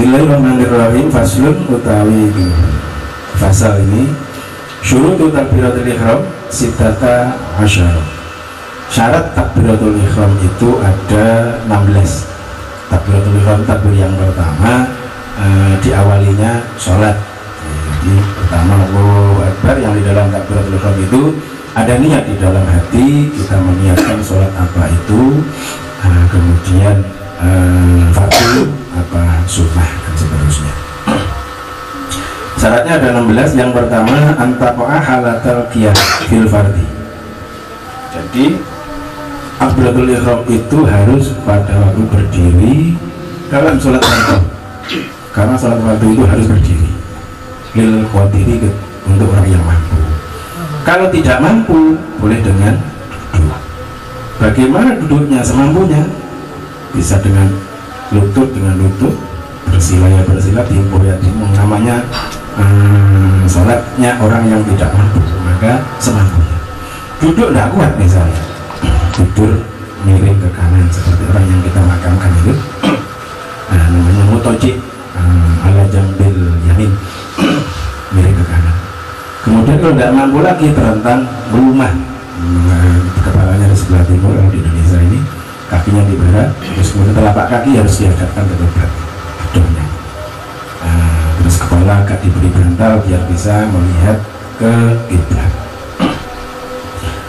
Bismillahirrahmanirrahim. Faslun utawi fasal ini syurutu takbiratul ihram sittata asyara. Syarat takbiratul ihram itu ada 16. Takbiratul ihram takbir yang pertama diawalinya sholat. Jadi pertama Allahu Akbar, yang di dalam takbiratul ihram itu ada niat di dalam hati, kita meniatkan sholat apa itu, kemudian fardu apa sunnah dan seterusnya. Syaratnya ada 16. Yang pertama antaqa'a halatal qiyam fil fardhi. Jadi takbiratul ihram itu harus pada waktu berdiri dalam sholat fardu, karena sholat fardu itu harus berdiri lil qadiri, untuk orang yang mampu. Kalau tidak mampu boleh dengan duduk. Bagaimana duduknya? Semampunya, bisa dengan lutut dengan lutut, bersila ya bersila, timpo ya timpo. Namanya sholatnya orang yang tidak mampu, maka semampunya. Duduk tidak kuat misalnya, tidur miring ke kanan seperti orang yang kita makamkan itu, namanya mutoji ala jambil yamin, miring ke kanan. Kemudian kalau tidak mampu lagi terentang rumah, kepalanya di sebelah timur. Kalau di Indonesia ini kakinya di barat, terus kemudian telapak kaki harus dihadapkan ke kiblat, kedoknya. Terus kepala agak diberi bantal biar bisa melihat ke kiblat.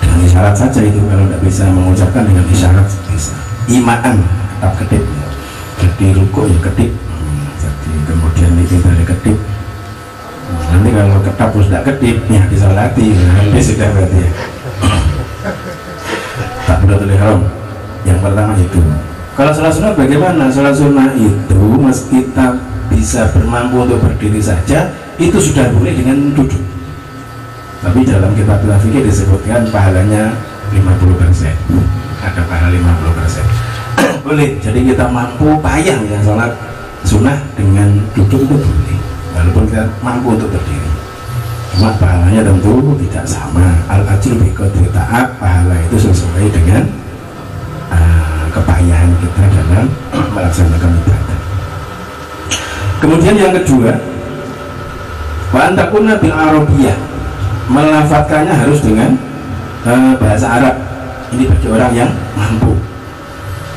Dengan isyarat saja itu, kalau tidak bisa mengucapkan dengan isyarat bisa. Imaan, ketap kedip. Jadi ruku ya kedip. Jadi kemudian itu dari kedip. Nanti kalau ketap terus tidak kedip, ya disolati. Ini sudah berarti ya. Takbiratul ihram yang pertama itu. Kalau sholat sunnah bagaimana? Sholat sunnah itu meski kita bisa bermampu untuk berdiri saja, itu sudah boleh dengan duduk. Tapi dalam kitab fikih disebutkan pahalanya 50%. Ada pahala 50%. Boleh. Jadi kita mampu payah ya sholat sunnah dengan duduk itu boleh, walaupun kita mampu untuk berdiri. Cuma pahalanya tentu tidak sama. Al-ajru biqadri ta'ab, pahala itu sesuai dengan kepayahan kita dalam melaksanakan ibadah. Kemudian yang kedua, wa antakuna bil arabiyah, melafadzkannya harus dengan bahasa Arab. Ini bagi orang yang mampu.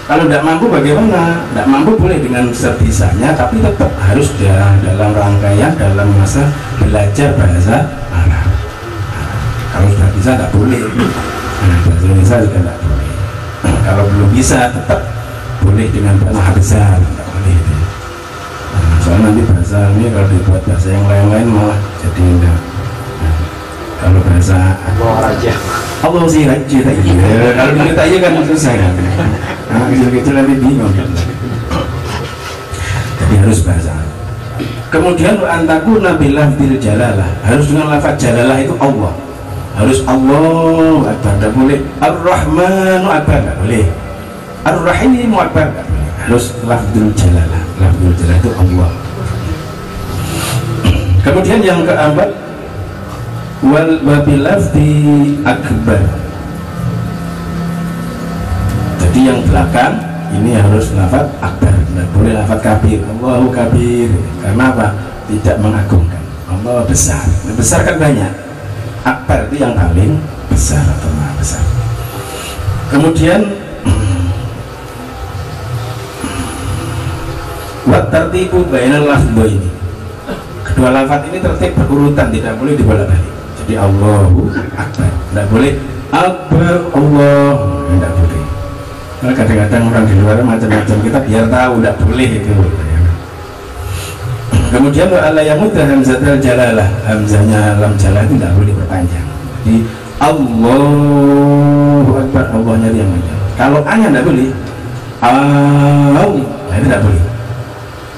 Kalau tidak mampu bagaimana? Tidak mampu boleh dengan sebisanya, tapi tetap harus dalam rangkaian, dalam masa belajar bahasa Arab. Kalau sudah bisa tidak boleh, bahasa Indonesia juga tidak boleh. Kalau belum bisa tetap boleh dengan bahasa besar, tidak boleh itu. Soalnya nanti bahasa ini kalau dibuat bahasa yang lain-lain malah jadi enggak. Kalau bahasa Allah sih aja tak iya. Kalau kita iya kan susah kan. Anak kecil-kecil nanti bingung. Jadi harus bahasa. Kemudian antakuna bilafdil jalalah, harus dengan lafaz jalalah itu Allah. Harus Allah Akbar, tidak boleh Ar-Rahmanu Akbar, tidak boleh Ar-Rahimu Akbar, tidak boleh. Harus lafdil jalalah. Lafdil jalalah itu Allah. Kemudian yang keempat, wal wabilafdi akbar. Jadi yang belakang ini harus lafaz akbar, tidak boleh lafaz kabir. Allahu kabir. Karena apa? Tidak mengagungkan. Allah besar. Besar kan banyak. Akbar itu yang paling besar atau maha besar. Kemudian wa tartibu bainal lafdhaini. Kedua lafaz ini tertib berurutan, tidak boleh dibolak-balik. Jadi Allahu Akbar, tidak boleh Akbar Allah, tidak boleh. Karena kadang-kadang orang di luar macam-macam, kita biar tahu tidak boleh itu. Kemudian Allah yang mudah hamzatul jalalah, hamzanya lam jalalah itu tidak boleh diperpanjang. Jadi Allahu Akbar, Allahnya yang panjang. Kalau A-nya tidak boleh, nah itu tidak boleh.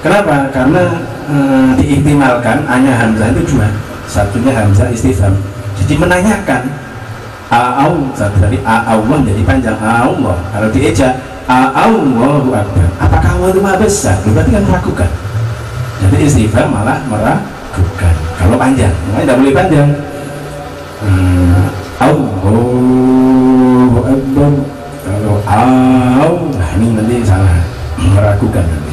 Kenapa? Karena diihtimalkan A-nya hamzah itu dua. Satunya hamzah istifham, jadi menanyakan. A'au, satu dari Allah jadi panjang Allah. Kalau dieja Allahu Akbar, apakah Allah itu maha besar? Berarti kan meragukan. Jadi istifham malah meragukan. Kalau panjang, makanya tidak boleh panjang. Allahu Akbar. Kalau nah ini nanti salah, meragukan nanti.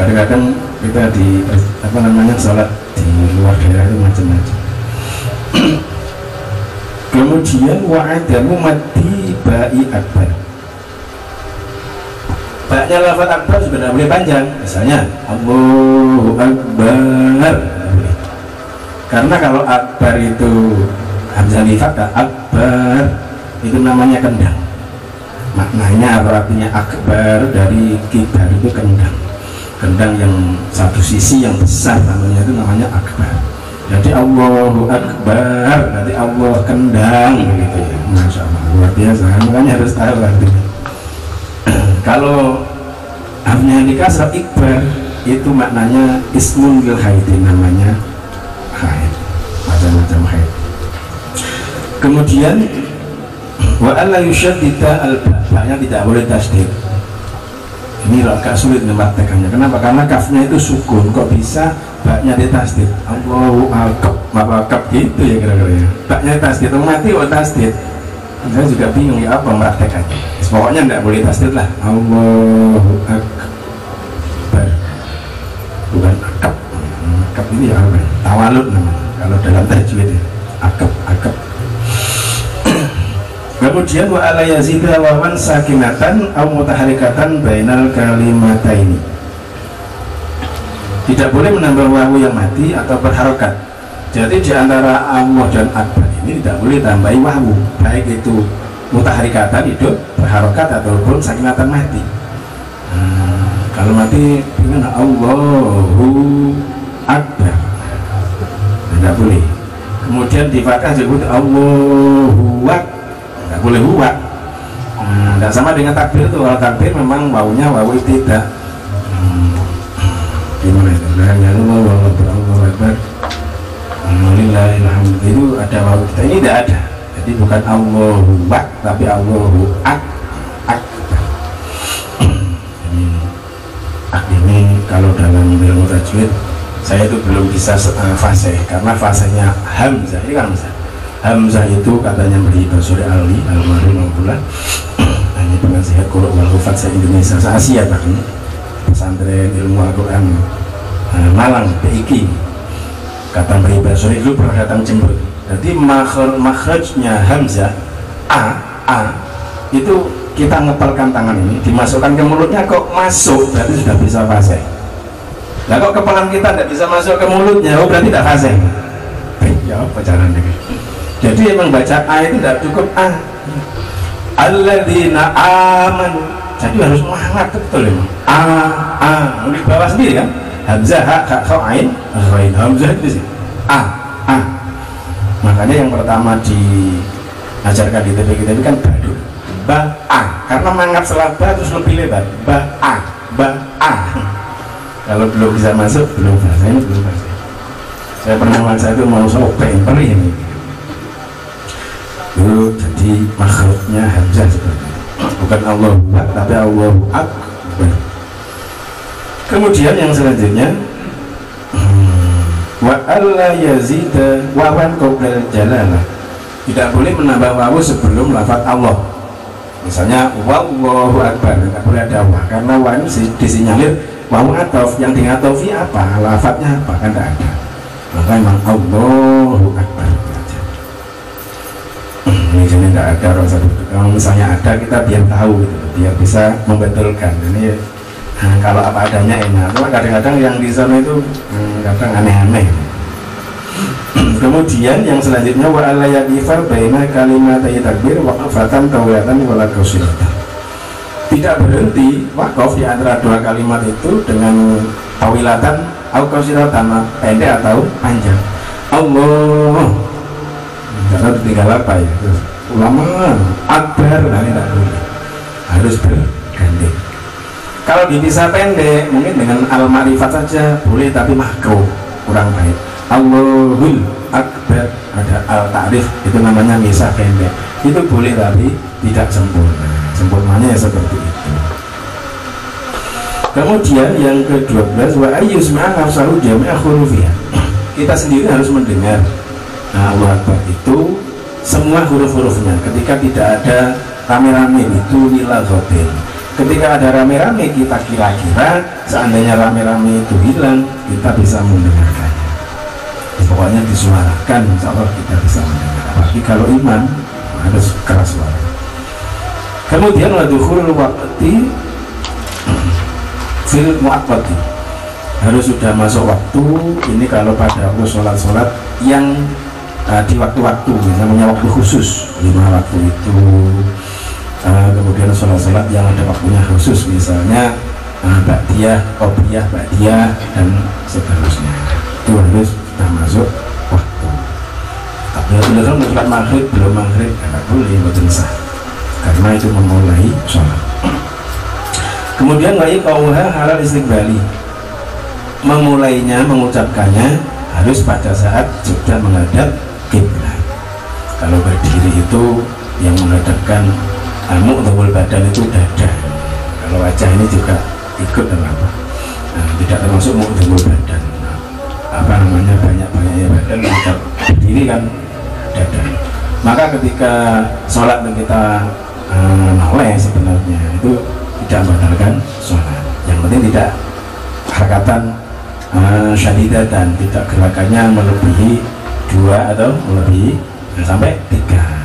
kadang-kadang kita di apa namanya sholat di luar daerah itu macam-macam. Kemudian wa'adamu mati ba'i akbar. Baknya lafaz akbar juga tidak boleh panjang. Misalnya Allahu Akbar, karena kalau akbar itu hamzah li fathah, akbar itu namanya kendang. Maknanya atau artinya akbar dari kibar itu kendang. Kendang yang satu sisi yang besar namanya itu namanya akbar. Jadi Allahu Akbar, nanti Allah kendang gitu ya. Masya Allah, luar biasa. Makanya harus tahu artinya. Kalau hamzah dikasrah ikbar itu maknanya ismun lil haidin, namanya haid, macam-macam haid. Kemudian wa alla yushaddida al-ba'-nya tidak boleh tasdid. Ini agak sulit mempraktekannya. Kenapa? Karena kafnya itu sukun, kok bisa baknya ditasdid? Allahu akbar gitu ya kira-kira ya. Baknya tasdid, mati kok tasdid. Saya juga bingung ya apa mempraktekannya. Pokoknya tidak boleh tasdid lah. Allahu akbar, bukan akab. Akab ini ya apa? Tawalud namanya. Kalau dalam tajwid ya. Akab. Kemudian wa ala yazida wawan sakinatan au mutaharikatan bainal kalimataini. Tidak boleh menambah wawu yang mati atau berharokat. Jadi di antara Allah dan akbar ini tidak boleh tambahi wawu, baik itu mutaharikatan hidup, berharokat ataupun sakinatan mati. Kalau mati gimana? Allahu akbar, tidak boleh. Kemudian di fathah disebut Allahu akbar, nggak boleh huwa. Nggak sama dengan takbir itu. Kalau takbir memang wawunya wawu tidak. Gimana itu? Allahu akbar, alhamdulillah, itu ada wawu kita, ini tidak ada. Jadi bukan Allahu akbar tapi Allahu akbar. Ini kalau dalam ilmu tajwid saya itu belum bisa fasih, karena fasihnya hamzah. Ini kan hamzah itu katanya beri Basuri Ali almarhum pula. Ini penasihat Qur'an wal Hufaz se-Indonesia, se-Asia bahkan, pesantren ilmu Al-Quran Malang PIK. Kata beri Basuri itu pernah datang Jember. Jadi makhrajnya hamzah a itu kita ngepelkan tangan ini, dimasukkan ke mulutnya, kok masuk, berarti sudah bisa fasih. Nah kok kepalan kita tidak bisa masuk ke mulutnya, oh berarti tidak fasih. Ya apa caranya? Jadi emang baca a itu tidak cukup a. Alladzina amanu, jadi harus menghangat betul emang. A di bawah sendiri kan? Hamzah, ha, kha, ain, ghain. Hamzah itu sih. A. Makanya yang pertama diajarkan di TV kita itu kan badul. Ba a, karena mangap setelah ba terus lebih lebar. Ba a. Kalau belum bisa masuk, belum bahasa ini belum bahasa. Saya pernah maksa itu mau sobek perih ini. Itu jadi makhluknya hamzah seperti itu. Bukan Allahu akbar tapi Allahu akbar. Kemudian yang selanjutnya wa alla yazida wawan qoblal jalalah. Tidak boleh menambah wawu sebelum lafaz Allah. Misalnya wallahu akbar, tidak boleh ada wa, karena wa ini disinyalir wawu atof, yang diatofi apa, lafadznya apa, kan tidak ada. Maka memang Allahu akbar saja. Ini sini tidak ada rasa. Kalau misalnya ada, kita biar tahu gitu, biar bisa membetulkan. Ini kalau apa adanya enak. Cuma kadang-kadang yang di sana itu kadang aneh-aneh. Kemudian yang selanjutnya wa alla yaqifar baina kalimatai takbir waqfatan tawilatan wala qasiratan. Tidak berhenti wakaf di antara dua kalimat itu dengan tawilatan atau qasiratan, pendek atau panjang. Allah, karena tinggal apa ya? Terus ulama akbar, nah tidak boleh, harus berganti. Kalau dipisah pendek mungkin dengan al-ma'rifat saja boleh, tapi makruh, kurang baik. Allahul akbar, ada al-ta'rif, itu namanya misah pendek, itu boleh tapi tidak sempurna. Sempurnanya ya seperti itu. Kemudian yang ke-12 wa ayyusma'a nafsahu jami'a hurufiyah. Kita sendiri harus mendengar Allah akbar itu semua huruf-hurufnya. Ketika tidak ada rame-rame itu nilaghotin. ketika ada rame-rame kita kira-kira seandainya rame-rame itu hilang kita bisa mendengarkannya. Pokoknya disuarakan, insya Allah kita bisa mendengar. Tapi kalau imam harus keras suara. Kemudian wadukhul waqti fil mu'aqqati, harus sudah masuk waktu. Ini kalau pada waktu sholat yang di waktu-waktu, misalnya waktu khusus 5 waktu itu. Kemudian sholat yang ada waktunya khusus, misalnya ba'diyah, qobliyah, ba'diyah dan seterusnya, itu harus sudah masuk waktu. Tapi kalau sholat maghrib belum maghrib nggak boleh, boten sah, karena itu memulai sholat. Kemudian wajib kauha halal istiqbali, memulainya, mengucapkannya harus pada saat sudah menghadap kiblat. Kalau berdiri itu yang menghadapkan mu'dhawul badan itu dada. Kalau wajah ini juga ikut dan apa? Tidak termasuk mu'dhawul badan. Apa namanya, banyak-banyaknya badan menghadap berdiri kan dada. Maka ketika sholat dan kita noleh sebenarnya itu tidak membatalkan sholat. Yang penting tidak harakatan syadidah dan tidak gerakannya melebihi 2 atau melebihi sampai 3.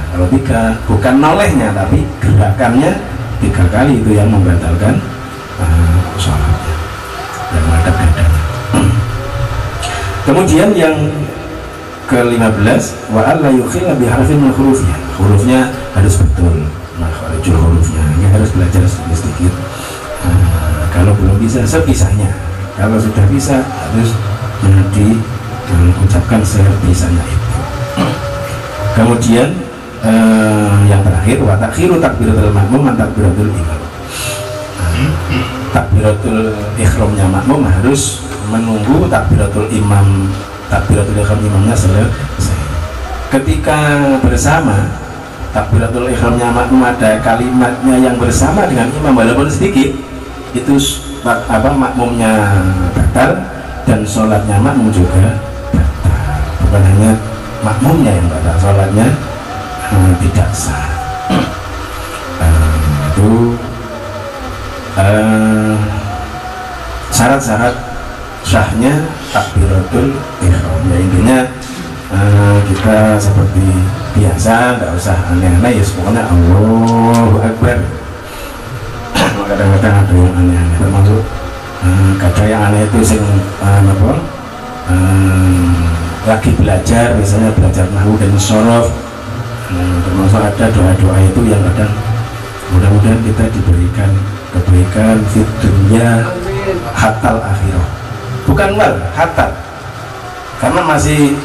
Kalau 3 bukan nolehnya tapi gerakannya 3 kali, itu yang membatalkan sholatnya dan menghadap dadanya. Kemudian yang ke-15, wa alla yukhilla bi harfin min hurufnya, hurufnya harus betul, makharijul hurufnya ini harus belajar sedikit-sedikit. Kalau belum bisa sebisanya, kalau sudah bisa harus mengucapkan sebisanya itu. Kemudian yang terakhir, wa takhiru takbiratul makmum an takbiratul imam. Takbiratul ihramnya makmum harus menunggu takbiratul imam, takbiratul ihram imamnya selesai. Ketika bersama takbiratul ihramnya makmum ada kalimatnya yang bersama dengan imam walaupun sedikit, itu makmumnya batal dan sholatnya makmum juga batal. Bukan hanya makmumnya yang batal, sholatnya tidak sah. Itu syarat-syarat sahnya takbiratul ihram. Ya intinya kita seperti biasa, nggak usah aneh-aneh, ya pokoknya Allahu Akbar. Kadang-kadang ada yang aneh-aneh, termasuk kadang yang aneh itu sing lagi belajar, misalnya belajar nahwu dan shorof, termasuk ada doa-doa itu yang kadang mudah-mudahan kita diberikan kebaikan di dunia hatal akhirah, bukan wal hatal, karena masih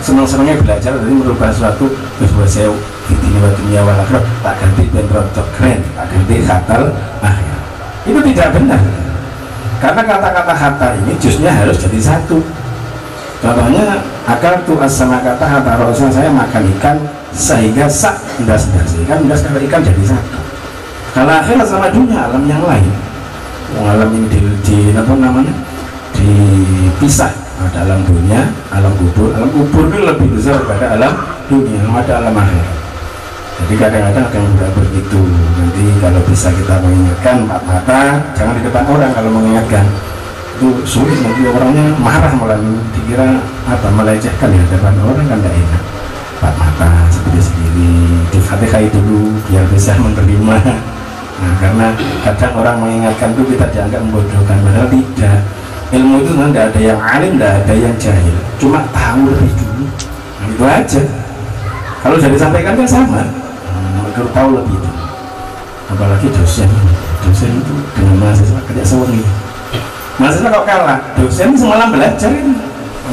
senang-senangnya belajar, jadi merubah suatu sebuah sew di dunia wal akhirah, tak ganti dan rotok keren, tak ganti hatal akhirah. Itu tidak benar, karena kata-kata hatta ini jusnya harus jadi satu. Contohnya akal tu as-sama kata hatta rosa, saya makan ikan sehingga sak ndas-ndas ikan, ndas kalau ikan jadi satu. Kalau akhirat sama dunia, alam yang lain, alam ini dipisah. Ada alam dunia, alam kubur. Alam kubur itu lebih besar daripada alam dunia, ada alam akhirat. Jadi kadang-kadang ada yang tidak begitu. Nanti kalau bisa kita mengingatkan 4 mata, jangan di depan orang. Kalau mengingatkan itu sulit, nanti orangnya marah, malah dikira melecehkan di depan orang, kan tidak enak. 4 mata sendiri-sendiri, di-Fatihah dulu biar bisa menerima. Nah, karena kadang orang mengingatkan itu kita dianggap membodohkan, padahal tidak. Ilmu itu tidak ada yang alim, tidak ada yang jahil, cuma tahu lebih dulu. Nah, itu aja. Kalau sudah disampaikan kan sama, mereka tahu lebih dulu. Apalagi dosen itu dengan mahasiswa kerja sewengi. Mahasiswa kok kalah, dosen semalam belajar itu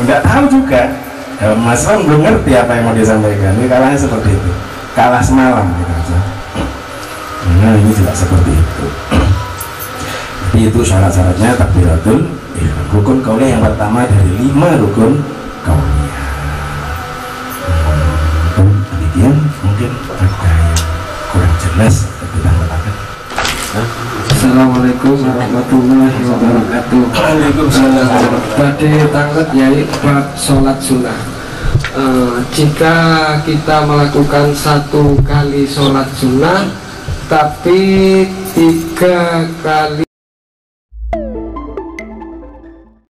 nggak tahu juga. Mahasiswa belum ngerti apa yang mau disampaikan. Ini kalahnya seperti itu, kalah semalam gitu aja. Nah, ini juga seperti itu. Jadi itu syarat-syaratnya takbiratul ihram. Rukun qauliyah yang pertama dari 5 rukun qauliyah. Demikian, mungkin ada yang kurang jelas kita katakan. Assalamualaikum warahmatullahi wabarakatuh. Waalaikumsalam. Tadi tanglet yai bab sholat sunnah. Jika kita melakukan 1 kali sholat sunnah tapi 3 kali